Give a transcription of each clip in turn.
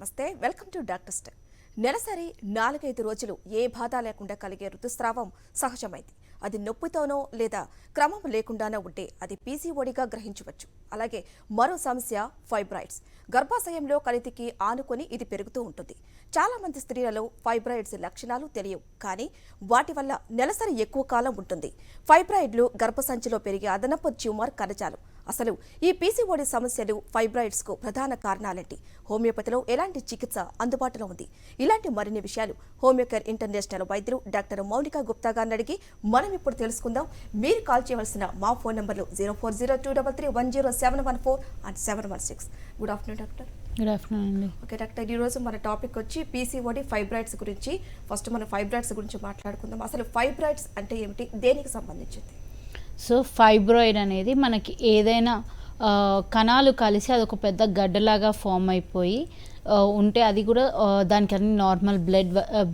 నమస్తే, welcome to doctor style. నెలసరి 4-5 రోజులు ఏ బాధ లేకుండా కలిగే ఋతుస్రావం సహజమైంది. అది నొప్పితోనో లేదా క్రమం లేకుండానో ఉంటే అది పీసీఓడిగా గ్రహించవచ్చు. అలాగే మరో సమస్య ఫైబ్రాయిడ్స్. గర్భాశయంలో కణితికి ఆనుకొని ఇది పెరుగుతూ ఉంటుంది. చాలా మంది స్త్రీలలో ఫైబ్రాయిడ్స్ లక్షణాలు తెలియవు, కానీ వాటి వల్ల నెలసరి ఎక్కువ కాలం ఉంటుంది. ఫైబ్రాయిడ్లు గర్భసంచిలో పెరిగే అదనపు ట్యూమర్ కణజాలం. అసలు ఈ పీసీఓడి సమస్యలు ఫైబ్రాయిడ్స్ కు ప్రధాన కారణాలేంటి? హోమియోపతిలో ఎలాంటి చికిత్స అందుబాటులో ఉంది? ఇలాంటి మరిన్ని విషయాలు హోమియోకేర్ ఇంటర్నేషనల్ వైద్యులు డాక్టర్ మౌనికా గుప్తా గారిని అడిగి మనం ఇప్పుడు తెలుసుకుందాం. మీరు కాల్ చేయవలసిన మా ఫోన్ నంబర్లు 040233107114 and 716. Good afternoon doctor. Good afternoon అండి. ఓకే డాక్టర్, ఈరోజు మన టాపిక్ వచ్చి పీసీఓడి ఫైబ్రాయిడ్స్ గురించి. ఫస్ట్ మనం ఫైబ్రాయిడ్స్ గురించి మాట్లాడుకుందాం. అసలు ఫైబ్రాయిడ్స్ అంటే ఏమిటి, దేనికి సంబంధించింది? సో ఫైబ్రాయిడ్ అనేది మనకి ఏదైనా కణాలు కలిసి అదొక పెద్ద గడ్డలాగా ఫామ్ అయిపోయి ఉంటే, అది కూడా దానికి అన్ని నార్మల్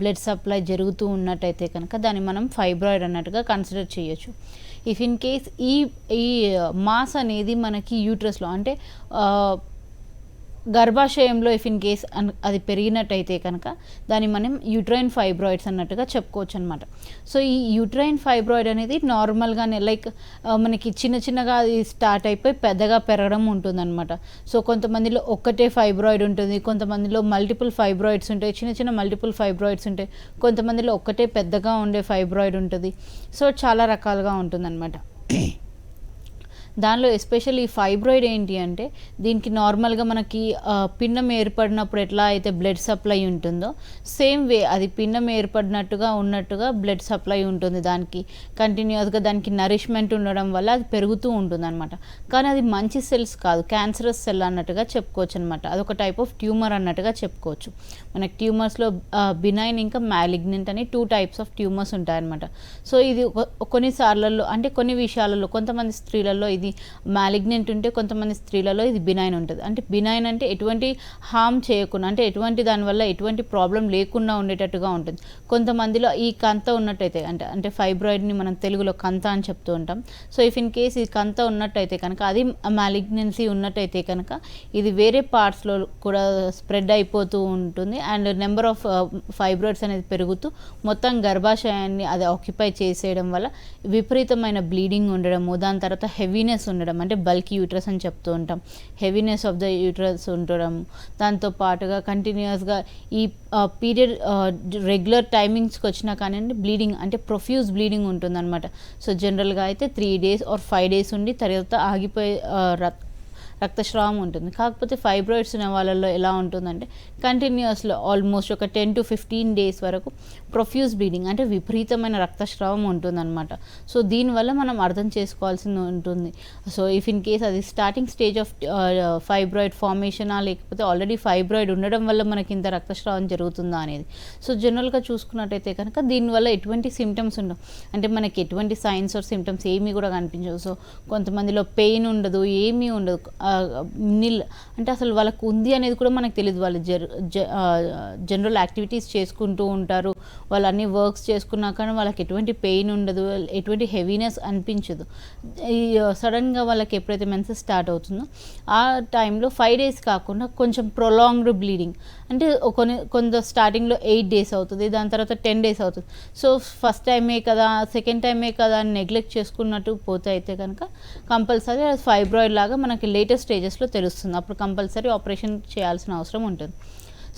బ్లడ్ సప్లై జరుగుతూ ఉన్నట్టయితే కనుక దాన్ని మనం ఫైబ్రాయిడ్ అన్నట్టుగా కన్సిడర్ చేయొచ్చు. ఇఫ్ ఇన్ కేస్ ఈ మాస్ అనేది మనకి యూట్రస్లో అంటే గర్భాశయంలో ఇఫ్ ఇన్ కేస్ అది పెరిగినట్టయితే కనుక దాన్ని మనం యూట్రైన్ ఫైబ్రాయిడ్స్ అన్నట్టుగా చెప్పుకోవచ్చు అనమాట. సో ఈ యూట్రైన్ ఫైబ్రాయిడ్ అనేది నార్మల్గానే లైక్ మనకి చిన్నగా అది స్టార్ట్ అయిపోయి పెద్దగా పెరగడం ఉంటుందన్నమాట. సో కొంతమందిలో ఒక్కటే ఫైబ్రాయిడ్ ఉంటుంది, కొంతమందిలో మల్టిపుల్ ఫైబ్రాయిడ్స్ ఉంటాయి, చిన్న మల్టిపుల్ ఫైబ్రాయిడ్స్ ఉంటాయి, కొంతమందిలో ఒక్కటే పెద్దగా ఉండే ఫైబ్రాయిడ్ ఉంటుంది. సో చాలా రకాలుగా ఉంటుందన్నమాట. దానిలో ఎస్పెషల్లీ ఫైబ్రాయిడ్ ఏంటి అంటే, దీనికి నార్మల్గా మనకి పిండం ఏర్పడినప్పుడు ఎట్లా అయితే బ్లడ్ సప్లై ఉంటుందో సేమ్ వే అది పిండం ఏర్పడినట్టుగా బ్లడ్ సప్లై ఉంటుంది. దానికి కంటిన్యూస్గా దానికి నరిష్మెంట్ ఉండడం వల్ల అది పెరుగుతూ ఉంటుంది అనమాట. కానీ అది మంచి సెల్స్ కాదు, క్యాన్సరస్ సెల్ అన్నట్టుగా చెప్పుకోవచ్చు అనమాట. అదొక టైప్ ఆఫ్ ట్యూమర్ అన్నట్టుగా చెప్పుకోవచ్చు. మనకి ట్యూమర్స్లో బినైన్ ఇంకా మ్యాలిగ్నెంట్ అని 2 టైప్స్ ఆఫ్ ట్యూమర్స్ ఉంటాయన్నమాట. సో ఇది కొన్నిసార్లలో అంటే కొన్ని విషయాలలో కొంతమంది స్త్రీలలో ఇది మ్యాలిగ్నెంట్ ఉంటే, కొంతమంది స్త్రీలలో ఇది బినైన్ ఉంటుంది. అంటే బినైన్ అంటే ఎటువంటి హార్మ్ చేయకుండా, అంటే ఎటువంటి దానివల్ల ఎటువంటి ప్రాబ్లం లేకుండా ఉండేటట్టుగా ఉంటుంది. కొంతమందిలో ఈ కంత ఉన్నట్టయితే అంటే ఫైబ్రాయిడ్ని మనం తెలుగులో కంత అని చెప్తూ ఉంటాం. సో ఇఫ్ ఇన్ కేస్ ఈ కంత ఉన్నట్టయితే కనుక, అది మ్యాలిగ్నెన్సీ ఉన్నట్టయితే కనుక ఇది వేరే పార్ట్స్లో కూడా స్ప్రెడ్ అయిపోతూ ఉంటుంది. అండ్ నెంబర్ ఆఫ్ ఫైబ్రాయిడ్స్ అనేది పెరుగుతూ మొత్తం గర్భాశయాన్ని అది ఆక్యుపై చేసేయడం వల్ల విపరీతమైన బ్లీడింగ్ ఉండడము, దాని తర్వాత హెవీనెస్ ఉండడం, అంటే బల్కీ యూట్రస్ అని చెప్తూ ఉంటాం, హెవీనెస్ ఆఫ్ ద యూట్రస్ ఉండడం. దాంతో పాటుగా కంటిన్యూస్గా ఈ పీరియడ్ రెగ్యులర్ టైమింగ్స్కి వచ్చినా కానీ బ్లీడింగ్ అంటే ప్రొఫ్యూజ్ బ్లీడింగ్ ఉంటుందన్నమాట. సో జనరల్గా అయితే 3 days or 5 days ఉండి తర్వాత ఆగిపోయే రక్తస్రావం ఉంటుంది. కాకపోతే ఫైబ్రాయిడ్స్ ఉన్న వాళ్ళల్లో ఎలా ఉంటుందంటే కంటిన్యూస్లో ఆల్మోస్ట్ ఒక 10 to 15 days వరకు ప్రొఫ్యూజ్ బ్లీడింగ్ అంటే విపరీతమైన రక్తస్రావం ఉంటుందన్నమాట. సో దీనివల్ల మనం అర్థం చేసుకోవాల్సి ఉంటుంది. సో ఇఫ్ ఇన్ కేస్ అది స్టార్టింగ్ స్టేజ్ ఆఫ్ ఫైబ్రాయిడ్ ఫార్మేషనా, లేకపోతే ఆల్రెడీ ఫైబ్రాయిడ్ ఉండడం వల్ల మనకి ఇంత రక్తస్రావం జరుగుతుందా అనేది. సో జనరల్గా చూసుకున్నట్టయితే కనుక దీనివల్ల ఎటువంటి సిమ్టమ్స్ ఉండవు, అంటే మనకి ఎటువంటి సైన్స్ ఆర్ సిమ్టమ్స్ ఏమీ కూడా కనిపించవు. సో కొంతమందిలో పెయిన్ ఉండదు, ఏమీ ఉండదు, నిల్ అంటే అసలు వాళ్ళకు ఉంది అనేది కూడా మనకు తెలియదు. వాళ్ళు జనరల్ యాక్టివిటీస్ చేసుకుంటూ ఉంటారు, వాళ్ళు అన్ని వర్క్స్ చేసుకున్నా కానీ వాళ్ళకి ఎటువంటి పెయిన్ ఉండదు, ఎటువంటి హెవీనెస్ అనిపించదు. ఈ సడన్గా వాళ్ళకి ఎప్పుడైతే మెన్సెస్ స్టార్ట్ అవుతుందో ఆ టైంలో 5 days కాకుండా కొంచెం ప్రొలాంగ్డ్ బ్లీడింగ్, అంటే కొంత స్టార్టింగ్లో 8 days అవుతుంది, దాని తర్వాత 10 days అవుతుంది. సో ఫస్ట్ టైమే కదా, సెకండ్ టైమే కదా అని నెగ్లెక్ట్ చేసుకున్నట్టు పోతే అయితే కనుక కంపల్సరీ అది ఫైబ్రాయిడ్ లాగా మనకి లేటెస్ట్ స్టేజెస్లో తెలుస్తుంది. అప్పుడు కంపల్సరీ ఆపరేషన్ చేయాల్సిన అవసరం ఉంటుంది.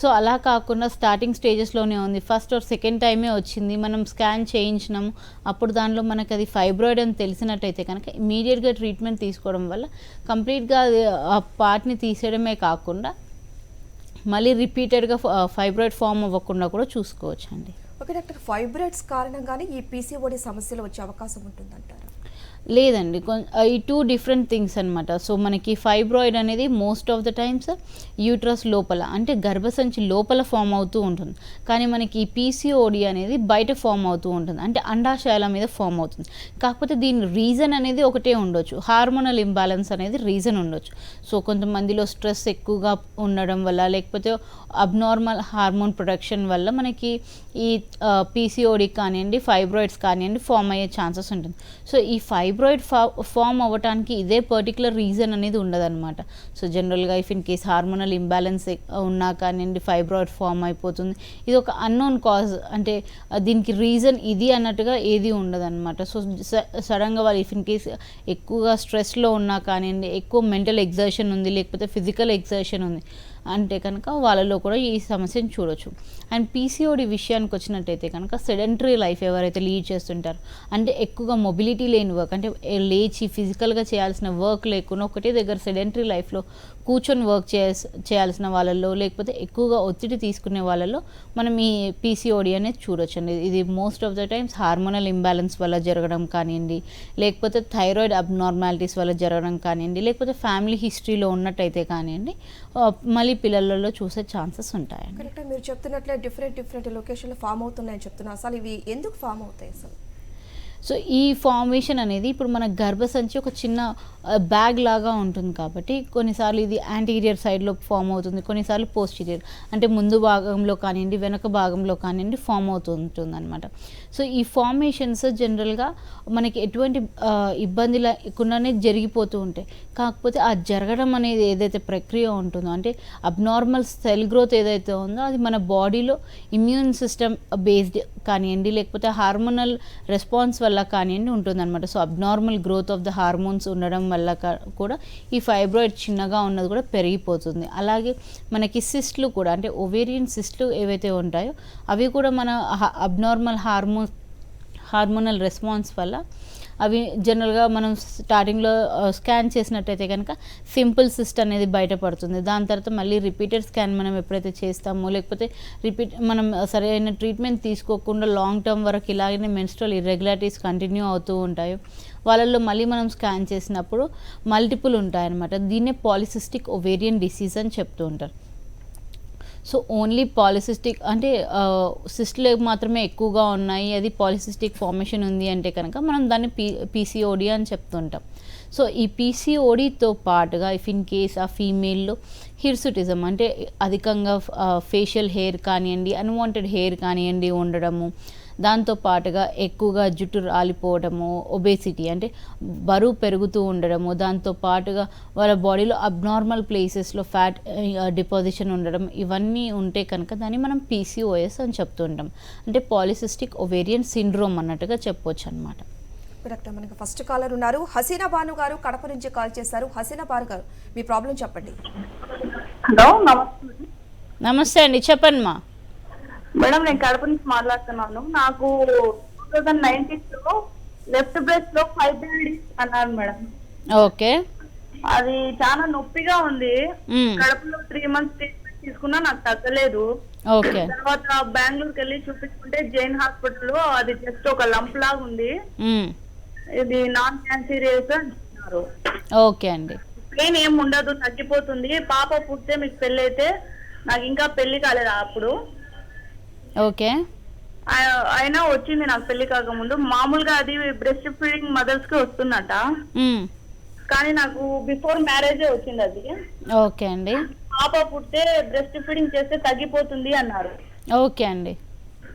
సో అలా కాకుండా స్టార్టింగ్ స్టేజెస్లోనే ఉంది, ఫస్ట్ ఆర్ సెకండ్ టైమే వచ్చింది, మనం స్కాన్ చేయించినాము, అప్పుడు దానిలో మనకి అది ఫైబ్రాయిడ్ అని తెలిసినట్టయితే కనుక ఇమీడియట్గా ట్రీట్మెంట్ తీసుకోవడం వల్ల కంప్లీట్గా ఆ పార్ట్ని తీసేయడమే కాకుండా మళ్ళీ రిపీటెడ్గా ఫైబ్రాయిడ్ ఫామ్ అవ్వకుండా కూడా చూసుకోవచ్చు అండి. ఓకే డాక్టర్, ఫైబ్రాయిడ్స్ కారణంగానే ఈ పీసీఓడి సమస్యలు వచ్చే అవకాశం ఉంటుందంటారా? లేదండి, ఈ 2 different థింగ్స్ అనమాట. సో మనకి ఫైబ్రాయిడ్ అనేది most of the times uterus లోపల అంటే గర్భసంచి లోపల ఫామ్ అవుతూ ఉంటుంది. కానీ మనకి ఈ పీసీఓడి అనేది బయట ఫామ్ అవుతూ ఉంటుంది, అంటే అండాశయాల మీద ఫామ్ అవుతుంది. కాకపోతే దీని రీజన్ అనేది ఒకటే ఉండొచ్చు, హార్మోనల్ ఇంబ్యాలెన్స్ అనేది రీజన్ ఉండొచ్చు. సో కొంతమందిలో స్ట్రెస్ ఎక్కువగా ఉండడం వల్ల, లేకపోతే అబ్నార్మల్ హార్మోన్ ప్రొడక్షన్ వల్ల మనకి ఈ పీసీఓడి కానివ్వండి, ఫైబ్రాయిడ్స్ కానివ్వండి ఫామ్ అయ్యే ఛాన్సెస్ ఉంటుంది. సో ఈ ఫైబ్రాయిడ్ ఫామ్ అవ్వటానికి ఇదే పర్టికులర్ రీజన్ అనేది ఉండదన్నమాట. సో జనరల్గా if in case hormonal imbalance ఉన్నా కానివ్వండి ఫైబ్రాయిడ్ ఫామ్ అయిపోతుంది. ఇది ఒక అన్నోన్ కాజ్, అంటే దీనికి రీజన్ ఇది అన్నట్టుగా ఏది ఉండదన్నమాట. సో సడన్గా వాళ్ళు ఇఫ్ ఇన్ కేస్ ఎక్కువగా స్ట్రెస్లో ఉన్నా కానివ్వండి, ఎక్కువ మెంటల్ ఎగ్జర్షన్ ఉంది, లేకపోతే ఫిజికల్ ఎగ్జర్షన్ ఉంది అంటే కనుక వాళ్ళలో కూడా ఈ సమస్యను చూడొచ్చు. అండ్ పీసీఓడి విషయానికి వచ్చినట్టయితే కనుక సెడెంటరీ లైఫ్ ఎవరైతే లీడ్ చేస్తుంటారో, అంటే ఎక్కువగా మొబిలిటీ లేని వర్క్, అంటే లేచి ఫిజికల్గా చేయాల్సిన వర్క్ లేకుండా ఒకటే దగ్గర సెడెంటరీ లైఫ్లో కూర్చొని వర్క్ చేయాల్సిన వాళ్ళల్లో, లేకపోతే ఎక్కువగా ఒత్తిడి తీసుకునే వాళ్ళలో మనం ఈ పీసీఓడి అనేది చూడొచ్చు అండి. ఇది most of the times hormonal imbalance వల్ల జరగడం కానివ్వండి, లేకపోతే థైరాయిడ్ అబ్నార్మాలిటీస్ వల్ల జరగడం కానివ్వండి, లేకపోతే ఫ్యామిలీ హిస్టరీలో ఉన్నట్టయితే కానివ్వండి మళ్ళీ పిల్లలలో చూసే ఛాన్సెస్ ఉంటాయండి. కరెక్ట్గా మీరు చెప్తున్నట్లే డిఫరెంట్ లొకేషన్లో ఫామ్ అవుతున్నాయని చెప్తున్నారు. అసలు ఇవి ఎందుకు ఫామ్ అవుతాయి అసలు? సో ఈ ఫార్మేషన్ అనేది ఇప్పుడు మన గర్భసంచి ఒక చిన్న బ్యాగ్ లాగా ఉంటుంది కాబట్టి కొన్నిసార్లు ఇది యాంటీరియర్ సైడ్లో ఫామ్ అవుతుంది, కొన్నిసార్లు పోస్టీరియర్ అంటే ముందు భాగంలో కానివ్వండి వెనక భాగంలో కానివ్వండి ఫామ్ అవుతుంటుంది అనమాట. సో ఈ ఫార్మేషన్స్ జనరల్గా మనకి ఎటువంటి ఇబ్బంది లేకుండానే జరిగిపోతూ ఉంటాయి. కాకపోతే ఆ జరగడం అనేది ఏదైతే ప్రక్రియ ఉంటుందో, అంటే అబ్నార్మల్ సెల్ గ్రోత్ ఏదైతే ఉందో అది మన బాడీలో ఇమ్యూన్ సిస్టమ్ బేస్డ్ కానివ్వండి, లేకపోతే హార్మోనల్ రెస్పాన్స్ వల్ల కానివ్వండి ఉంటుందన్నమాట. So abnormal growth of the hormones ఉండడం వల్ల కూడా ఈ ఫైబ్రాయిడ్ చిన్నగా ఉన్నది కూడా పెరిగిపోతుంది. అలాగే మనకి సిస్ట్లు కూడా, అంటే ఓవేరియన్ సిస్ట్లు ఏవైతే ఉంటాయో అవి కూడా మన అబ్నార్మల్ హార్మోనల్ రెస్పాన్స్ వల్ల అవి జనరల్గా మనం స్టార్టింగ్లో స్కాన్ చేసినట్టయితే కనుక సింపుల్ సిస్ట్ అనేది బయటపడుతుంది. దాని తర్వాత మళ్ళీ రిపీటెడ్ స్కాన్ మనం ఎప్పుడైతే చేస్తామో, లేకపోతే మనం సరైన ట్రీట్మెంట్ తీసుకోకుండా లాంగ్ టర్మ్ వరకు ఇలాగనే మెన్స్ట్రల్ ఇర్రెగ్యులారిటీస్ కంటిన్యూ అవుతూ ఉంటాయో వాళ్ళల్లో మళ్ళీ మనం స్కాన్ చేసినప్పుడు మల్టిపుల్ ఉంటాయన్నమాట. దీన్నే పాలిసిస్టిక్ ఓవేరియన్ డిసీజ్ అని చెప్తూ ఉంటారు. సో ఓన్లీ పాలిసిస్టిక్ అంటే సిస్ట్లు మాత్రమే ఎక్కువగా ఉన్నాయి, అది పాలిసిస్టిక్ ఫార్మేషన్ ఉంది అంటే కనుక మనం దాన్ని పీసీఓడి అని చెప్తుంటాం. సో ఈ పీసీఓడితో పాటుగా ఇఫ్ ఇన్ కేస్ ఆ ఫీమేల్లో హిర్సుటిజం అంటే అధికంగా ఫేషియల్ హెయిర్ కానివ్వండి, అన్వాంటెడ్ హెయిర్ కానివ్వండి ఉండడము, దాంతో పాటుగా ఎక్కువగా జుట్టు రాలిపోవడము, ఒబేసిటీ అంటే బరువు పెరుగుతూ ఉండడము, దాంతో పాటుగా వాళ్ళ బాడీలో అబ్నార్మల్ ప్లేసెస్లో ఫ్యాట్ డిపాజిషన్ ఉండడం, ఇవన్నీ ఉంటే కనుక దాన్ని మనం పీసీఓఎస్ అని చెప్తూ ఉంటాం. అంటే పాలిసిస్టిక్ ఓవేరియన్ సిండ్రోమ్ అన్నట్టుగా చెప్పొచ్చు అనమాట. డాక్టర్, మనకి ఫస్ట్ కాలర్ ఉన్నారు. హసీనా బాను గారు కడప నుంచి కాల్ చేశారు. హసీనా బాను గారు, మీ ప్రాబ్లం చెప్పండి. హలో, నమస్తే. నమస్తే అండి, చెప్పండి మా. మేడం, నేను కడప నుంచి మాట్లాడుతున్నాను. నాకు 2019లో లెఫ్ట్ బ్రెస్ట్ లో ఫైబ్రాయిడ్ అన్నారు మేడం. ఓకే. అది చాలా నొప్పిగా ఉంది. కడపలో 3 months ట్రీట్మెంట్ తీసుకున్నా నాకు తగ్గలేదు. ఓకే. తర్వాత బెంగళూరుకి వెళ్ళి చూపించుకుంటే జైన్ హాస్పిటల్లో అది జస్ట్ ఒక లంప్ లాగా ఉంది, ఇది నాన్ క్యాన్సరియస్ అంటున్నారు. ఓకే అండి. పెయిన్ ఏం ఉండదు, తగ్గిపోతుంది. పాప పుట్టితే మీకు పెళ్లి అయితే, నాకు ఇంకా పెళ్లి కాలేదు అప్పుడు. ఓకే. అయినా వచ్చింది నాకు పెళ్లి కాకముందు. మామూలుగా అది బ్రెస్ట్ ఫీడింగ్ మదర్స్ కి వస్తున్నట, కానీ నాకు బిఫోర్ మ్యారేజే వచ్చింది అది. ఓకే అండి. పాప పుట్టితే బ్రెస్ట్ ఫీడింగ్ చేస్తే తగ్గిపోతుంది అన్నారు. ఓకే అండి.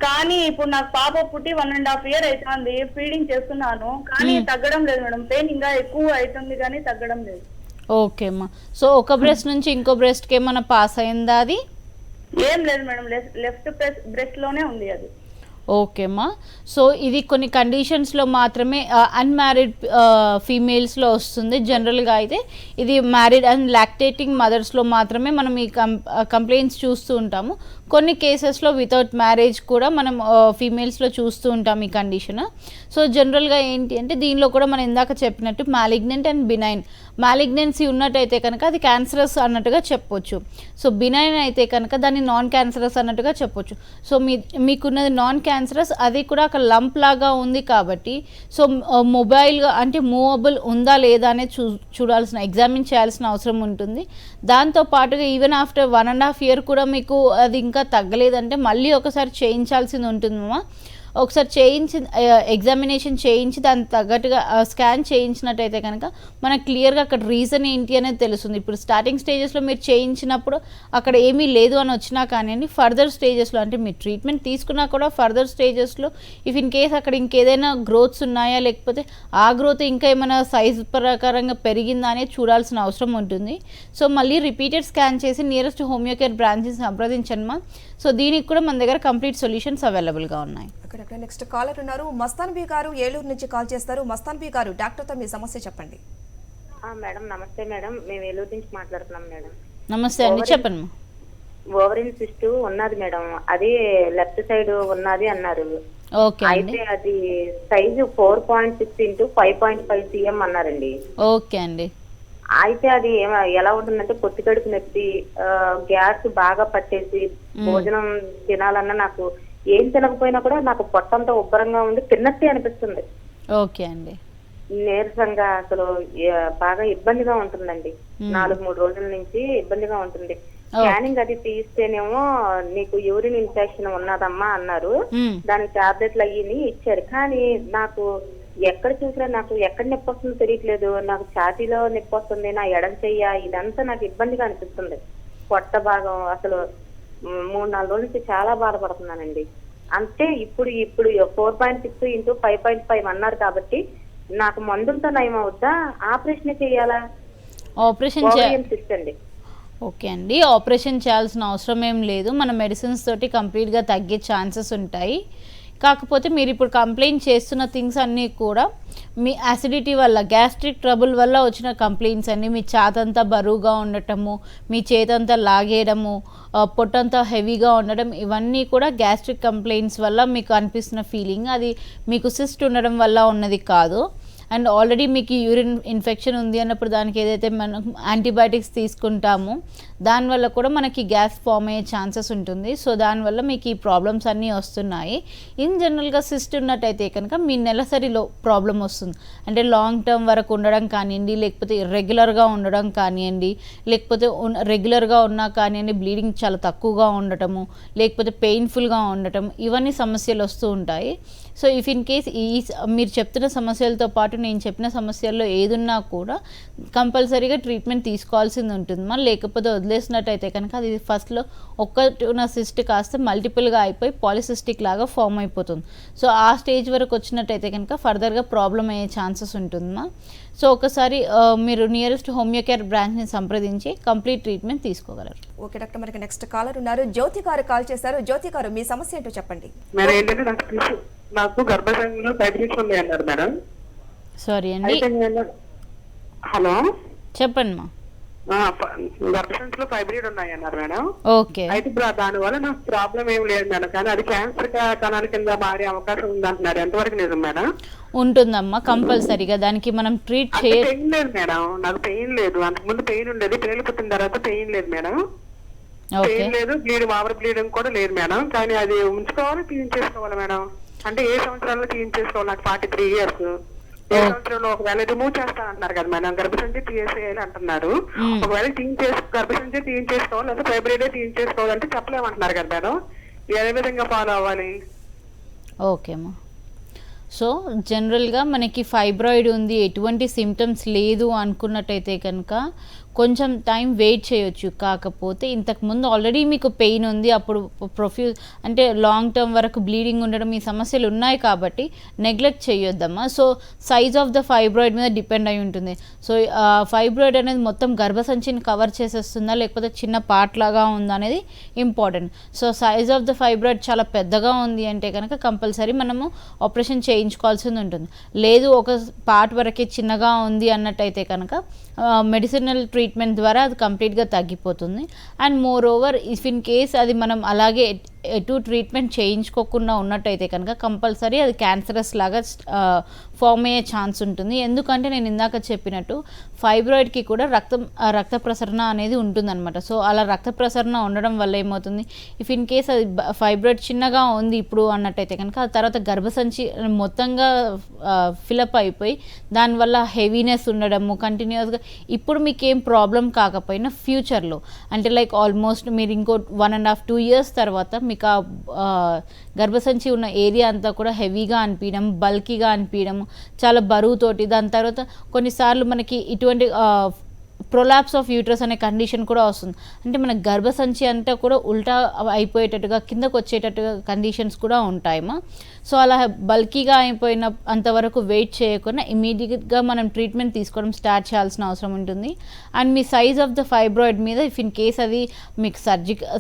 కానీ ఇప్పుడు నాకు పాప పుట్టి 1.5 year అవుతుంది, ఫీడింగ్ చేస్తున్నాను కానీ తగ్గడం లేదు మేడం. పెయిన్ ఇంకా ఎక్కువ అవుతుంది కానీ తగ్గడం లేదు. ఓకే అమ్మా. సో ఒక బ్రెస్ట్ నుంచి ఇంకో బ్రెస్ట్కి ఏమైనా పాస్ అయిందా అది? ఏం లేదు మేడం, లెఫ్ట్ బ్రెస్ట్ లోనే ఉంది అది. ఓకే అమ్మా. సో ఇది కొన్ని కండిషన్స్లో మాత్రమే అన్మ్యారీడ్ ఫీమేల్స్లో వస్తుంది. జనరల్గా అయితే ఇది మ్యారీడ్ అండ్ లాక్టేటింగ్ మదర్స్లో మాత్రమే మనం ఈ కంప్లైంట్స్ చూస్తూ ఉంటాము. కొన్ని కేసెస్లో వితౌట్ మ్యారేజ్ కూడా మనం ఫీమేల్స్లో చూస్తూ ఉంటాం ఈ కండిషన్. సో జనరల్గా ఏంటి అంటే దీనిలో కూడా మనం ఇందాక చెప్పినట్టు మ్యాలిగ్నెంట్ అండ్ బినైన్. మ్యాలిగ్నెన్సీ ఉన్నట్టయితే కనుక అది క్యాన్సరస్ అన్నట్టుగా చెప్పొచ్చు. సో బినైన్ అయితే కనుక దాన్ని నాన్ క్యాన్సరస్ అన్నట్టుగా చెప్పొచ్చు. సో మీకున్నది నాన్ క్యాన్సరస్, అది కూడా ఒక లంప్ లాగా ఉంది కాబట్టి సో మొబైల్గా అంటే మూవబుల్ ఉందా లేదా అనేది చూడాల్సిన ఎగ్జామిన్ చేయాల్సిన అవసరం ఉంటుంది. దాంతో పాటుగా ఈవెన్ ఆఫ్టర్ 1.5 year కూడా మీకు అది ఇంకా తగ్గలేదంటే మళ్ళీ ఒకసారి చేయించాల్సింది ఉంటుందమ్మా. ఒకసారి ఎగ్జామినేషన్ చేయించి దానికి తగ్గట్టుగా స్కాన్ చేయించినట్టయితే కనుక మనకు క్లియర్గా అక్కడ రీజన్ ఏంటి అనేది తెలుస్తుంది. ఇప్పుడు స్టార్టింగ్ స్టేజెస్లో మీరు చేయించినప్పుడు అక్కడ ఏమీ లేదు అని వచ్చినా కానీ ఫర్దర్ స్టేజెస్లో అంటే మీరు ట్రీట్మెంట్ తీసుకున్నా కూడా ఫర్దర్ స్టేజెస్లో ఇఫ్ ఇన్ కేస్ అక్కడ ఇంకేదైనా గ్రోత్స్ ఉన్నాయా, లేకపోతే ఆ గ్రోత్ ఇంకా ఏమైనా సైజ్ ప్రకారంగా పెరిగిందా అనేది చూడాల్సిన అవసరం ఉంటుంది. సో మళ్ళీ రిపీటెడ్ స్కాన్ చేసి నియరెస్ట్ హోమియోకేర్ బ్రాంచ్ని సంప్రదించండి. సో దీనికి కూడా మన దగ్గర కంప్లీట్ సొల్యూషన్స్ అవైలబుల్గా ఉన్నాయి. అక్కడ నెక్స్ట్ కాలర్ ఉన్నారు. మస్తాన్ బి గారు ఏలూరు నుంచి కాల్ చేస్తారు. మస్తాన్ బి గారు, డాక్టర్తో మీ సమస్య చెప్పండి. మేడం నమస్తే మేడం, మేము ఏలూరు నుంచి మాట్లాడుతున్నాం మేడం. నమస్తే అండి, చెప్పండి. ఓవరిన్ సిస్ట్ ఉన్నది మేడం, అది లెఫ్ట్ సైడ్ ఉన్నది అన్నారు. ఓకే అండి. అయితే అది సైజు 4.6 ఇంటూ 5.5 cm అన్నారండి. ఓకే అండి. అయితే అది ఎలా ఉంటుందంటే పొత్తి కడుపు నొప్పి, గ్యాస్ బాగా పట్టేసి భోజనం తినాలన్నా నాకు ఏం తినకపోయినా కూడా నాకు పొట్టంతా ఉబ్బరంగా ఉండి తిన్నట్టే అనిపిస్తుంది. ఓకే అండి. నీరసంగా అసలు బాగా ఇబ్బందిగా ఉంటుందండి. 4-3 రోజుల నుంచి ఇబ్బందిగా ఉంటుంది. స్కానింగ్ అది తీస్తేనేమో నీకు యూరిన్ ఇన్ఫెక్షన్ ఉన్నదమ్మా అన్నారు. దానికి టాబ్లెట్లు అయ్యి ఇచ్చారు. కానీ నాకు ఎక్కడ చూసినా నాకు ఎక్కడ నొప్పి వస్తుందో తెలియట్లేదు. నాకు ఛాతీలో నొప్పి వస్తుంది, నా ఎడం చెయ్య, ఇదంతా నాకు ఇబ్బందిగా అనిపిస్తుంది. పొట్ట భాగం అసలు 3-4 రోజుల నుంచి చాలా బాధపడుతున్నానండి. అంటే ఇప్పుడు 4.6 ఇంటూ 5.5 అన్నారు కాబట్టి నాకు మందులతో నయం అవుద్దా, ఆపరేషన్ చేయాలా? ఆపరేషన్ అండి. ఓకే అండి, ఆపరేషన్ చేయాల్సిన అవసరం ఏం లేదు. మన మెడిసిన్స్ తోటి కంప్లీట్గా తగ్గే ఛాన్సెస్ ఉంటాయి. కాకపోతే మీరు ఇప్పుడు కంప్లైంట్ చేస్తున్న థింగ్స్ అన్నీ కూడా మీ యాసిడిటీ వల్ల, గ్యాస్ట్రిక్ ట్రబుల్ వల్ల వచ్చిన కంప్లైంట్స్ అన్నీ, మీ ఛాతంతా బరువుగా ఉండటము, మీ చేతంతా లాగేయడము, పొట్టంతా హెవీగా ఉండడం, ఇవన్నీ కూడా గ్యాస్ట్రిక్ కంప్లైంట్స్ వల్ల మీకు అనిపిస్తున్న ఫీలింగ్. అది మీకు సిస్ట్ ఉండడం వల్ల ఉన్నది కాదు. అండ్ ఆల్రెడీ మీకు యూరిన్ ఇన్ఫెక్షన్ ఉంది అన్నప్పుడు దానికి ఏదైతే మనం యాంటీబయాటిక్స్ తీసుకుంటామో దానివల్ల కూడా మనకి గ్యాస్ ఫామ్ అయ్యే ఛాన్సెస్ ఉంటుంది. సో దానివల్ల మీకు ఈ ప్రాబ్లమ్స్ అన్నీ వస్తున్నాయి. ఇన్ జనరల్గా సిస్ట్ ఉన్నట్టయితే కనుక మీ నెలసరిలో ప్రాబ్లం వస్తుంది. అంటే లాంగ్ టర్మ్ వరకు ఉండడం కానివ్వండి, లేకపోతే ఇర్రెగ్యులర్గా ఉండడం కానివ్వండి, లేకపోతే రెగ్యులర్గా ఉన్నా కానివ్వండి బ్లీడింగ్ చాలా తక్కువగా ఉండటము, లేకపోతే పెయిన్ఫుల్గా ఉండటం, ఇవన్నీ సమస్యలు వస్తూ ఉంటాయి. సో ఇఫ్ ఇన్ కేస్ మీరు చెప్తున్న సమస్యలతో పాటు నేను చెప్పిన సమస్యల్లో ఏదున్నా కూడా కంపల్సరీగా ట్రీట్మెంట్ తీసుకోవాల్సింది ఉంటుందమ్మా. లేకపోతే వదిలేసినట్టయితే కనుక అది ఫస్ట్లో ఒక్కటి ఉన్న సిస్ట్ కాస్త మల్టిపుల్గా అయిపోయి పాలిసిస్టిక్ లాగా ఫామ్ అయిపోతుంది. సో ఆ స్టేజ్ వరకు వచ్చినట్టయితే కనుక ఫర్దర్గా ప్రాబ్లం అయ్యే ఛాన్సెస్ ఉంటుందమ్మా. సో ఒకసారి మీరు నియరెస్ట్ హోమియోకేర్ బ్రాంచ్ని సంప్రదించి కంప్లీట్ ట్రీట్మెంట్ తీసుకోగలరు. ఓకే డాక్టర్, మనకి నెక్స్ట్ కాలర్ ఉన్నారు. జ్యోతి గారు కాల్ చేశారు. జ్యోతి గారు, మీ సమస్య ఏంటో చెప్పండి. నాకు గర్భసంచిలో ఫైబ్రిడ్స్ ఉన్నాయి అన్నారు మేడం. సారీ అండి, హలో చెప్పండి మా. గర్భసంచిలో ఫైబ్రిడ్ ఉన్నాయి అన్నారు మేడం. ఓకే. అయితే ఇప్పుడు దాని వల్ల నాకు ప్రాబ్లం ఏం లేదు మేడం, కానీ అది క్యాన్సర్ కణాల కింద మారే అవకాశం ఉందంటున్నారు. ఎంతవరకు నిజం మేడం? ఉంటుందమ్మా, కంపల్సరీగా దానికి మనం ట్రీట్ పెయిన్ లేదు మేడం, నాకు పెయిన్ లేదు. అంతకుముందు పెయిన్ ఉండేది, పిల్లలు పుట్టిన తర్వాత పెయిన్ లేదు మేడం. పెయిన్ లేదు, ఓవర్ బ్లీడింగ్ కూడా లేదు మేడం. కానీ అది ఉంచుకోవాలి, క్లీన్ చేసుకోవాలి మేడం. అంటే ఏ సంవత్సరాల్లో క్లీన్ చేసుకోవాలి? నాకు 43 years. ఏ సంవత్సరంలో ఒకవేళ రిమూవ్ చేస్తానంటున్నారు కదా మేడం, గర్భసంచి తీసేయాలి అంటున్నారు. ఒకవేళ గర్భసంచి క్లీన్ చేసుకోవాలి, లేదా ఫైబ్రాయిడ్ క్లీన్ చేసుకోవాలంటే చెప్పలేమంటున్నారు కదా మేడం. ఏ విధంగా ఫాలో అవ్వాలి? ఓకేమ్మా. సో జనరల్గా మనకి ఫైబ్రాయిడ్ ఉంది, ఎటువంటి సిమ్టమ్స్ లేదు అనుకున్నట్టయితే కనుక కొంచెం టైం వెయిట్ చేయొచ్చు. కాకపోతే ఇంతకుముందు ఆల్రెడీ మీకు పెయిన్ ఉంది, అప్పుడు అంటే లాంగ్ టర్మ్ వరకు బ్లీడింగ్ ఉండడం, ఈ సమస్యలు ఉన్నాయి కాబట్టి నెగ్లెక్ట్ చేయొద్దమ్మా. So size of the fibroid మీద డిపెండ్ అయి ఉంటుంది. సో ఫైబ్రాయిడ్ అనేది మొత్తం గర్భసంచిని కవర్ చేసేస్తుందా లేకపోతే చిన్న పార్ట్ లాగా ఉందా అనేది important. So size of the fibroid చాలా పెద్దగా ఉంది అంటే కనుక కంపల్సరీ మనము ఆపరేషన్ చేయించుకోవాల్సింది ఉంటుంది. లేదు ఒక పార్ట్ వరకే చిన్నగా ఉంది అన్నట్టయితే కనుక మెడిసినల్ ట్రీట్మెంట్ ద్వారా అది కంప్లీట్గా తగ్గిపోతుంది. And more over if in case అది మనం అలాగే ఎటు ట్రీట్మెంట్ చేయించుకోకుండా ఉన్నట్టయితే కనుక కంపల్సరీ అది క్యాన్సరస్ లాగా ఫామ్ అయ్యే ఛాన్స్ ఉంటుంది. ఎందుకంటే నేను ఇందాక చెప్పినట్టు ఫైబ్రాయిడ్కి కూడా రక్త ప్రసరణ అనేది ఉంటుందన్నమాట. సో అలా రక్త ప్రసరణ ఉండడం వల్ల ఏమవుతుంది, ఇఫ్ ఇన్ కేస్ అది ఫైబ్రాయిడ్ చిన్నగా ఉంది ఇప్పుడు అన్నట్టయితే కనుక ఆ తర్వాత గర్భసంచి మొత్తంగా ఫిలప్ అయిపోయి దానివల్ల హెవీనెస్ ఉండడము కంటిన్యూస్గా. ఇప్పుడు మీకు ఏం ప్రాబ్లం కాకపోయినా ఫ్యూచర్లో అంటే లైక్ ఆల్మోస్ట్ మీరు ఇంకో 1.5-2 years తర్వాత మీకు మీకు ఆ గర్భసంచి ఉన్న ఏరియా అంతా కూడా హెవీగా అనిపించడం, బల్కీగా అనిపించడం, చాలా బరువుతోటి. దాని తర్వాత కొన్నిసార్లు మనకి ఇటువంటి ప్రొలాప్స్ ఆఫ్ యూట్రస్ అనే కండిషన్ కూడా వస్తుంది. అంటే మన గర్భసంచి అంతా కూడా ఉల్టా అయిపోయేటట్టుగా కిందకు వచ్చేటట్టుగా కండిషన్స్ కూడా ఉంటాయమ్మా. సో అలా బల్కీగా అయిపోయిన అంతవరకు వెయిట్ చేయకుండా ఇమీడియట్గా మనం ట్రీట్మెంట్ తీసుకోవడం స్టార్ట్ చేయాల్సిన అవసరం ఉంటుంది. And me size of the fibroid మీద ఇఫ్ ఇన్ కేస్ అది మీకు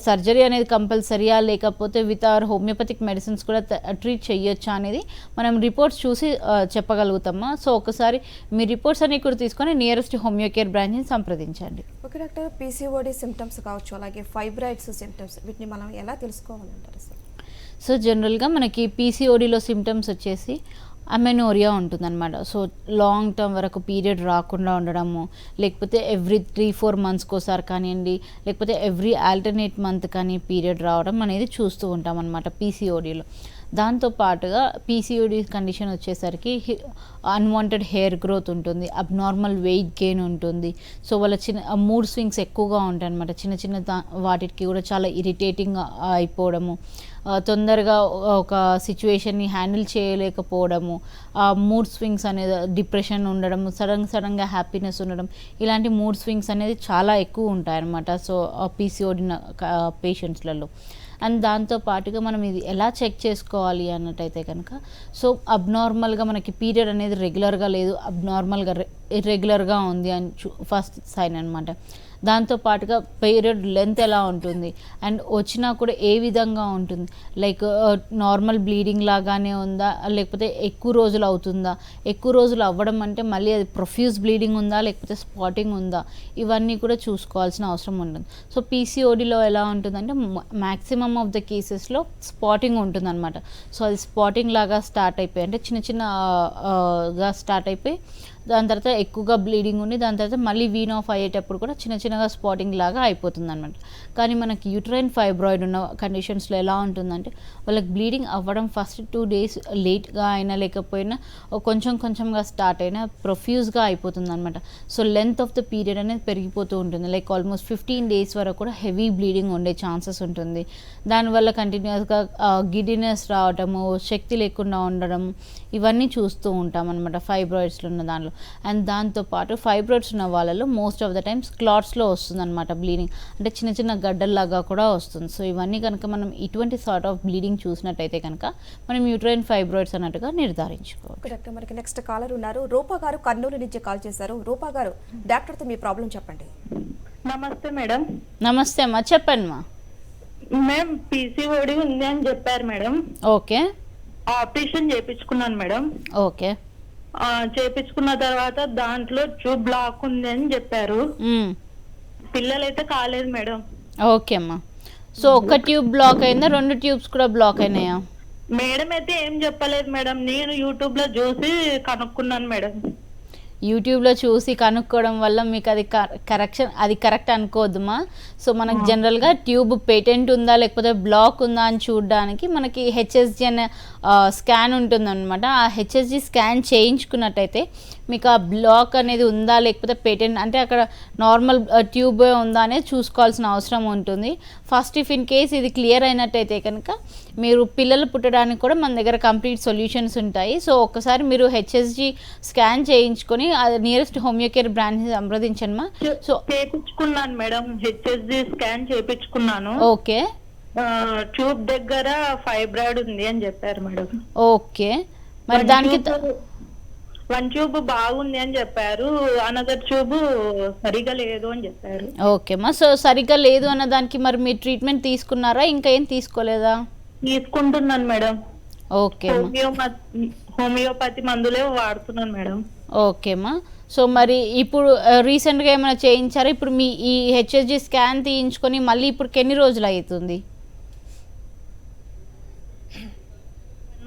సర్జరీ అనేది కంపల్సరీయా లేకపోతే విత్ అవర్ హోమియోపతిక్ మెడిసిన్స్ కూడా ట్రీట్ చేయొచ్చా అనేది మనం రిపోర్ట్స్ చూసి చెప్పగలుగుతామా. సో ఒకసారి మీ రిపోర్ట్స్ అన్ని కూడా తీసుకొని నియరెస్ట్ హోమియో కేర్ బ్రాంచ్ని సంప్రదించండి. ఓకే డాక్టర్, పీసీఓడి సిమ్టమ్స్ కావచ్చు, అలాగే ఫైబ్రాయిడ్స్ సిమ్టమ్స్, వీటిని మనం ఎలా తెలుసుకోవాలంటారు సార్? సో జనరల్గా మనకి పీసీఓడిలో సిమ్టమ్స్ వచ్చేసి అమెనోరియా ఉంటుందన్నమాట. సో లాంగ్ టర్మ్ వరకు పీరియడ్ రాకుండా ఉండడము, లేకపోతే ఎవ్రీ 3-4 మంత్స్కి ఒకసారి కానివ్వండి, లేకపోతే ఎవ్రీ ఆల్టర్నేట్ మంత్ కానీ పీరియడ్ రావడం అనేది చూస్తూ ఉంటాం అన్నమాట పీసీఓడిలో. దాంతోపాటుగా పీసీఓడి కండిషన్ వచ్చేసరికి అన్వాంటెడ్ హెయిర్ గ్రోత్ ఉంటుంది, అబ్నార్మల్ వెయిట్ గెయిన్ ఉంటుంది. సో వాళ్ళ మూడ్ స్వింగ్స్ ఎక్కువగా ఉంటాయి అన్నమాట. చిన్న వాటికి కూడా చాలా ఇరిటేటింగ్ అయిపోవడము, తొందరగా ఒక సిచ్యువేషన్ని హ్యాండిల్ చేయలేకపోవడము, మూడ్ స్వింగ్స్ అనేది డిప్రెషన్ ఉండడం, సడన్గా హ్యాపీనెస్ ఉండడం, ఇలాంటి మూడ్ స్వింగ్స్ అనేది చాలా ఎక్కువ ఉంటాయి అన్నమాట. So PCOD పేషెంట్స్లలో. అండ్ దాంతోపాటుగా మనం ఇది ఎలా చెక్ చేసుకోవాలి అన్నట్టయితే కనుక, సో అబ్నార్మల్గా మనకి పీరియడ్ అనేది రెగ్యులర్గా లేదు, అబ్నార్మల్గా ఇర్రెగ్యులర్గా ఉంది అని ఫస్ట్ సైన్ అనమాట. దాంతోపాటుగా పీరియడ్ లెంత్ ఎలా ఉంటుంది అండ్ వచ్చినా కూడా ఏ విధంగా ఉంటుంది, లైక్ నార్మల్ బ్లీడింగ్ లాగానే ఉందా లేకపోతే ఎక్కువ రోజులు అవుతుందా, ఎక్కువ రోజులు అవ్వడం అంటే మళ్ళీ అది ప్రొఫ్యూజ్ బ్లీడింగ్ ఉందా లేకపోతే స్పాటింగ్ ఉందా, ఇవన్నీ కూడా చూసుకోవాల్సిన అవసరం ఉంటుంది. సో పీసీఓడిలో ఎలా ఉంటుందంటే మ్యాక్సిమమ్ ఆఫ్ ద కేసెస్లో స్పాటింగ్ ఉంటుంది అనమాట. సో అది స్పాటింగ్ లాగా స్టార్ట్ అయిపోయి అంటే చిన్నగా స్టార్ట్ అయిపోయి దాని తర్వాత ఎక్కువగా బ్లీడింగ్ ఉండి దాని తర్వాత మళ్ళీ వీన్ ఆఫ్ అయ్యేటప్పుడు కూడా చిన్నగా స్పాటింగ్ లాగా అయిపోతుంది అనమాట. కానీ మనకి యూట్రైన్ ఫైబ్రాయిడ్ ఉన్న కండిషన్స్లో ఎలా ఉంటుందంటే వాళ్ళకి బ్లీడింగ్ అవ్వడం ఫస్ట్ 2 days లేట్గా అయినా లేకపోయినా కొంచెంగా స్టార్ట్ అయినా ప్రొఫ్యూజ్గా అయిపోతుంది అనమాట. So length of the period అనేది పెరిగిపోతూ ఉంటుంది, లైక్ ఆల్మోస్ట్ 15 days వరకు కూడా హెవీ బ్లీడింగ్ ఉండే ఛాన్సెస్ ఉంటుంది. దానివల్ల కంటిన్యూస్గా గిడినెస్ రావటము, శక్తి లేకుండా ఉండడం, ఇవన్నీ చూస్తూ ఉంటాం అనమాట ఫైబ్రాయిడ్స్లో ఉన్న దానిలో. అండ్ దాంతోపాటు ఫైబ్రాయిడ్స్ ఉన్న వాళ్ళలో మోస్ట్ ఆఫ్ ద టైమ్స్ క్లాట్స్లో వస్తుంది అనమాట బ్లీడింగ్, అంటే చిన్న గడ్డల్లాగా కూడా వస్తుంది. సో ఇవన్నీ కనుక మనం ఇటువంటి సార్ట్ ఆఫ్ బ్లీడింగ్ చూసినట్టయితే కనుక మనం యూట్రైన్ ఫైబ్రాయిడ్స్ అన్నట్టుగా నిర్ధారించుకోవాలి. డాక్టర్, మనకి నెక్స్ట్ కాలర్ ఉన్నారు. రూపా గారు కర్నూలు నుంచి కాల్ చేశారు. రూపా గారు, డాక్టర్తో మీ ప్రాబ్లం చెప్పండి. నమస్తే మేడం. నమస్తే అమ్మా, చెప్పండి మా. మేడం పీసీఓడి ఉంది అని చెప్పారు మేడం. ఓకే. ఆపరేషన్ చేయించుకున్నాను మేడం. ఓకే. చేయించుకున్న తర్వాత దాంట్లో ట్యూబ్ బ్లాక్ ఉంది అని చెప్పారు. పిల్లలైతే కాలేదు మేడం. ఓకే అమ్మా. సో ఒక ట్యూబ్ బ్లాక్ అయిందా, 2 ట్యూబ్స్ కూడా బ్లాక్ అయినాయా? మేడం అయితే ఏం చెప్పలేదు మేడం, నేను యూట్యూబ్ లో చూసి కనుక్కున్నాను మేడం. యూట్యూబ్లో చూసి కనుక్కోవడం వల్ల మీకు అది కరెక్ట్ అనుకోవద్దుమా. సో మనకు జనరల్గా ట్యూబ్ పేటెంట్ ఉందా లేకపోతే బ్లాక్ ఉందా అని చూడడానికి మనకి హెచ్ఎస్జి అనే స్కాన్ ఉంటుందన్నమాట. ఆ హెచ్ఎస్జి స్కాన్ చేయించుకున్నట్టయితే మీకు ఆ బ్లాక్ అనేది ఉందా లేకపోతే పేటెంట్ అంటే అక్కడ నార్మల్ ట్యూబ్ ఉందా అనేది చూసుకోవాల్సిన అవసరం ఉంటుంది. ఫస్ట్ ఇఫ్ ఇన్ కేస్ ఇది క్లియర్ అయినట్టయితే కనుక మీరు పిల్లలు పుట్టడానికి కూడా మన దగ్గర కంప్లీట్ సొల్యూషన్స్ ఉంటాయి. సో ఒకసారి మీరు హెచ్ఎస్జి స్కాన్ చేయించుకొని నియరెస్ట్ హోమియో కేర్ బ్రాంచ్ సంప్రదించండి. సో చేయించుకున్నాను మేడం, హెచ్ఎస్జి స్కాన్ చేయించుకున్నాను. ఓకే. ట్యూబ్ దగ్గర ఫైబ్రాయిడ్ ఉంది అని చెప్పారు మేడం. ఓకే. మరి దానికి 1 ట్యూబ్ బాగుంది అని చెప్పారు, అనదర్ ట్యూబ్ సరిగా లేదు అని చెప్పారు. ఓకే అమ్మా. సో సరిగా లేదు అన్న దానికి మరి మీరు ట్రీట్మెంట్ తీసుకున్నారా, ఇంకా ఏం తీసుకోలేదా? తీసుకుంటున్నాను మేడం. ఓకే. హోమియోపతి మందులే వాడుతున్నాను మేడం. ఓకే అమ్మా. సో మరి ఇప్పుడు రీసెంట్గా ఏమైనా చేయించారా? ఇప్పుడు మీ ఈ హెచ్ఎస్జి స్కాన్ తీయించుకొని మళ్ళీ ఇప్పుడు ఎన్ని రోజులు అవుతుంది?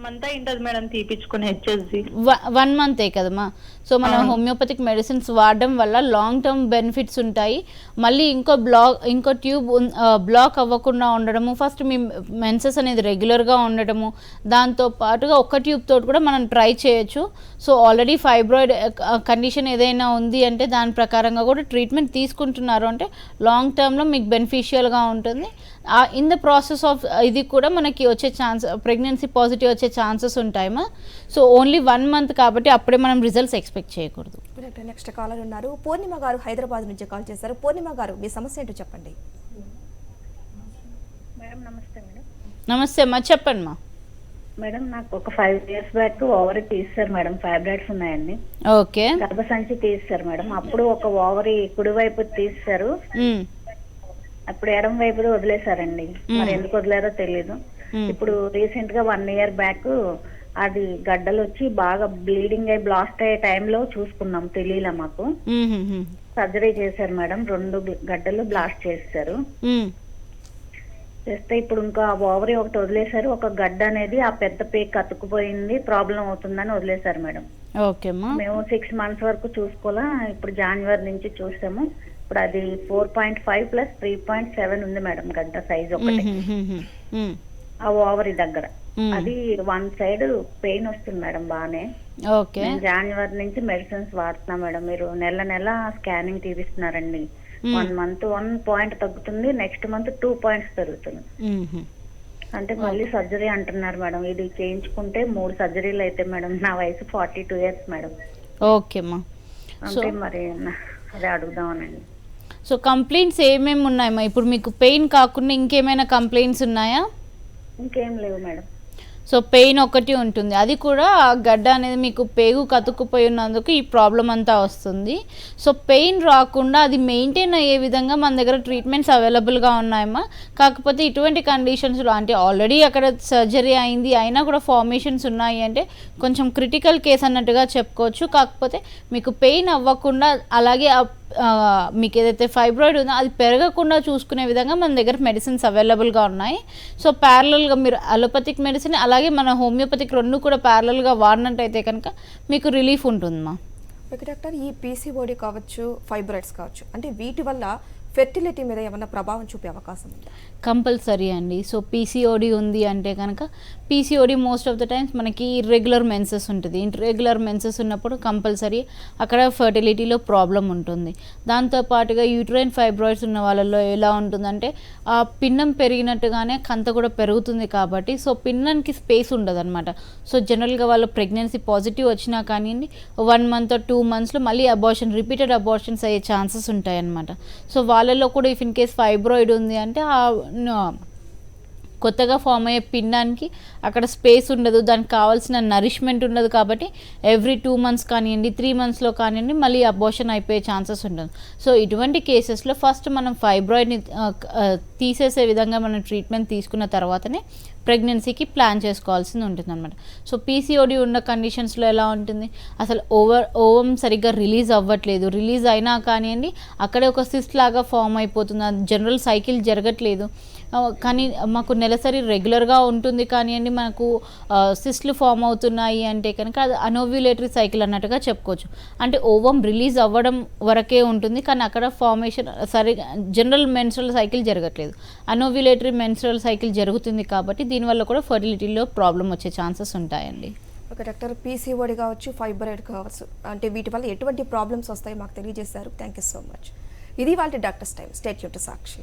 1 month అయింటది మేడం తీపించుకుని హెచ్ఎస్జి. 1 month కదమ్మా. సో మనం హోమియోపతిక్ మెడిసిన్స్ వాడడం వల్ల లాంగ్ టర్మ్ బెనిఫిట్స్ ఉంటాయి. మళ్ళీ ఇంకో ట్యూబ్ బ్లాక్ అవ్వకుండా ఉండడము, ఫస్ట్ మీ మెన్సెస్ అనేది రెగ్యులర్గా ఉండడము, దాంతో పాటుగా ఒక ట్యూబ్ తోటి కూడా మనం ట్రై చేయొచ్చు. సో ఆల్రెడీ ఫైబ్రాయిడ్ కండిషన్ ఏదైనా ఉంది అంటే దాని ప్రకారంగా కూడా ట్రీట్మెంట్ తీసుకుంటున్నారు అంటే లాంగ్ టర్మ్లో మీకు బెనిఫిషియల్గా ఉంటుంది. ఇన్ ద ప్రాసెస్ ఆఫ్ ఇది కూడా మనకి వచ్చే ప్రెగ్నెన్సీ పాజిటివ్ వచ్చే ఛాన్సెస్ ఉంటాయమ్మా. సో ఓన్లీ 1 month కాబట్టి అప్పుడే మనం రిజల్ట్స్ ఎక్స్పెక్ట్ చేయకూడదు. నెక్స్ట్ కాలర్ ఉన్నారు. పూర్ణిమ గారు హైదరాబాద్ నుంచి కాల్ చేశారు. పూర్ణిమ గారు, మీ సమస్య ఏంటో చెప్పండి. మేడం నమస్తే మేడం. నమస్తే అమ్మా, చెప్పండి మా. మేడం నాకు ఒక 5 years బ్యాక్ ఓవరీ తీస్తారు మేడం, ఫైబ్రాయిడ్స్ ఉన్నాయండి. ఓకే. గర్భసంచి తీస్తారు మేడం. అప్పుడు ఒక ఓవరీ కుడి వైపు తీస్తారు, అప్పుడు ఎడం వైపు వదిలేశారండి. మరి ఎందుకు వదిలేరో తెలీదు. ఇప్పుడు రీసెంట్ గా 1 year బ్యాక్ అది గడ్డలు వచ్చి బాగా బ్లీడింగ్ అయి బ్లాస్ట్ అయ్యే టైంలో చూసుకున్నాం, తెలియలే మాకు. సర్జరీ చేశారు మేడం, 2 గడ్డలు బ్లాస్ట్ చేస్తారు. చేస్తే ఇప్పుడు ఇంకా ఓవరీ ఒకటి వదిలేశారు, ఒక గడ్డ అనేది ఆ పెద్ద పేక్ అతుక్కుపోయింది, ప్రాబ్లం అవుతుందని వదిలేశారు మేడం. ఓకే. మేము 6 months వరకు చూసుకోవాలా. ఇప్పుడు జనవరి నుంచి చూసాము. ఇప్పుడు అది 4.5 + 3.7 ఉంది మేడం గడ్డ సైజ్ ఒకటి ఆ ఓవరీ దగ్గర. అది 1 side పెయిన్ వస్తుంది మేడం బానే. ఓకే. జనవరి నుంచి మెడిసిన్స్ వాడుతున్నా మేడం. మీరు నెల స్కానింగ్ తీపిస్తున్నారండి. 1 month 1 point తగ్గుతుంది, నెక్స్ట్ మంత్ 2 points పెరుగుతుంది. అంటే మళ్ళీ సర్జరీ అంటున్నారు మేడం. ఇది చేయించుకుంటే 3 సర్జరీలు అయితే మేడం. నా వయసు 42 years మేడం. ఓకేమ్మా. అంటే మరి అదే అడుగుదామనండి. సో కంప్లైంట్స్ ఏమేమి ఉన్నాయమ్మా? ఇప్పుడు మీకు పెయిన్ కాకుండా ఇంకేమైనా కంప్లైంట్స్ ఉన్నాయా? ఇంకేం లేవు మేడం. సో పెయిన్ ఒకటి ఉంటుంది, అది కూడా గడ్డ అనేది మీకు పేగు కతుక్కుపోయి ఉన్నందుకు ఈ ప్రాబ్లం అంతా వస్తుంది. సో పెయిన్ రాకుండా అది మెయింటైన్ అయ్యే విధంగా మన దగ్గర ట్రీట్మెంట్స్ అవైలబుల్గా ఉన్నాయమ్మా. కాకపోతే ఇటువంటి కండిషన్స్లో అంటే ఆల్రెడీ అక్కడ సర్జరీ అయింది అయినా కూడా ఫార్మేషన్స్ ఉన్నాయి అంటే కొంచెం క్రిటికల్ కేస్ అన్నట్టుగా చెప్పుకోవచ్చు. కాకపోతే మీకు పెయిన్ అవ్వకుండా అలాగే మీకు ఏదైతే ఫైబ్రాయిడ్ ఉందో అది పెరగకుండా చూసుకునే విధంగా మన దగ్గర మెడిసిన్స్ అవైలబుల్గా ఉన్నాయి. సో ప్యారలల్గా మీరు అలోపతిక్ మెడిసిన్ అలాగే మన హోమియోపతిక్ 2 కూడా ప్యారలల్గా వాడినట్టయితే కనుక మీకు రిలీఫ్ ఉంటుందమ్మా. ఓకే డాక్టర్, ఈ పీసీఓడి కావచ్చు, ఫైబ్రాయిడ్స్ కావచ్చు, అంటే వీటి వల్ల ఫెర్టిలిటీ మీద ఏమైనా ప్రభావం చూపే అవకాశం ఉందా? కంపల్సరీ అండి. సో పీసీఓడి ఉంది అంటే కనుక PCOD most of the times మనకి ఇర్రెగ్యులర్ మెన్సెస్ ఉంటుంది. ఇర్రెగ్యులర్ మెన్సెస్ ఉన్నప్పుడు కంపల్సరీ అక్కడ ఫర్టిలిటీలో ప్రాబ్లం ఉంటుంది. దాంతోపాటుగా యూట్రైన్ ఫైబ్రాయిడ్స్ ఉన్న వాళ్ళలో ఎలా ఉంటుందంటే ఆ పిన్నం పెరిగినట్టుగానే కంత కూడా పెరుగుతుంది కాబట్టి సో పిన్నానికి స్పేస్ ఉండదు అనమాట. సో జనరల్గా వాళ్ళు ప్రెగ్నెన్సీ పాజిటివ్ వచ్చినా కానివ్వండి 1 month or 2 monthsలో మళ్ళీ రిపీటెడ్ అబార్షన్స్ అయ్యే ఛాన్సెస్ ఉంటాయన్నమాట. సో వాళ్ళల్లో కూడా ఇఫ్ ఇన్ కేస్ ఫైబ్రాయిడ్ ఉంది అంటే కొత్తగా ఫామ్ అయ్యే పిండానికి అక్కడ స్పేస్ ఉండదు, దానికి కావాల్సిన నరిష్మెంట్ ఉండదు. కాబట్టి ఎవ్రీ 2 months కానివ్వండి 3 monthsలో కానివ్వండి మళ్ళీ అబార్షన్ అయిపోయే ఛాన్సెస్ ఉంటుంది. సో ఇటువంటి కేసెస్లో ఫస్ట్ మనం ఫైబ్రాయిడ్ని తీసేసే విధంగా మనం ట్రీట్మెంట్ తీసుకున్న తర్వాతనే ప్రెగ్నెన్సీకి ప్లాన్ చేసుకోవాల్సింది ఉంటుంది అనమాట. సో పీసీఓడి ఉన్న కండిషన్స్లో ఎలా ఉంటుంది, అసలు ఓవం సరిగ్గా రిలీజ్ అవ్వట్లేదు, రిలీజ్ అయినా కానివ్వండి అక్కడే ఒక సిస్ట్ లాగా ఫామ్ అయిపోతుంది, జనరల్ సైకిల్ జరగట్లేదు. కానీ మాకు నెలసరి రెగ్యులర్గా ఉంటుంది కానివ్వండి మనకు సిస్ట్లు ఫామ్ అవుతున్నాయి అంటే కనుక అది అనోవ్యులేటరీ సైకిల్ అన్నట్టుగా చెప్పుకోవచ్చు. అంటే ఓవం రిలీజ్ అవ్వడం వరకే ఉంటుంది కానీ అక్కడ ఫార్మేషన్ సరిగా జనరల్ మెన్స్ట్రల్ సైకిల్ జరగట్లేదు, అనోవ్యులేటరీ మెన్స్ట్రల్ సైకిల్ జరుగుతుంది. కాబట్టి దీనివల్ల కూడా ఫర్టిలిటీలో ప్రాబ్లం వచ్చే ఛాన్సెస్ ఉంటాయండి. ఓకే డాక్టర్, పీసీఓడి కావచ్చు, ఫైబ్రాయిడ్ కావచ్చు, అంటే వీటి వల్ల ఎటువంటి ప్రాబ్లమ్స్ వస్తాయో మాకు తెలియజేశారు. Thank you so much. ఇది వాళ్ళ doctors time. Stay tune to Sakshi.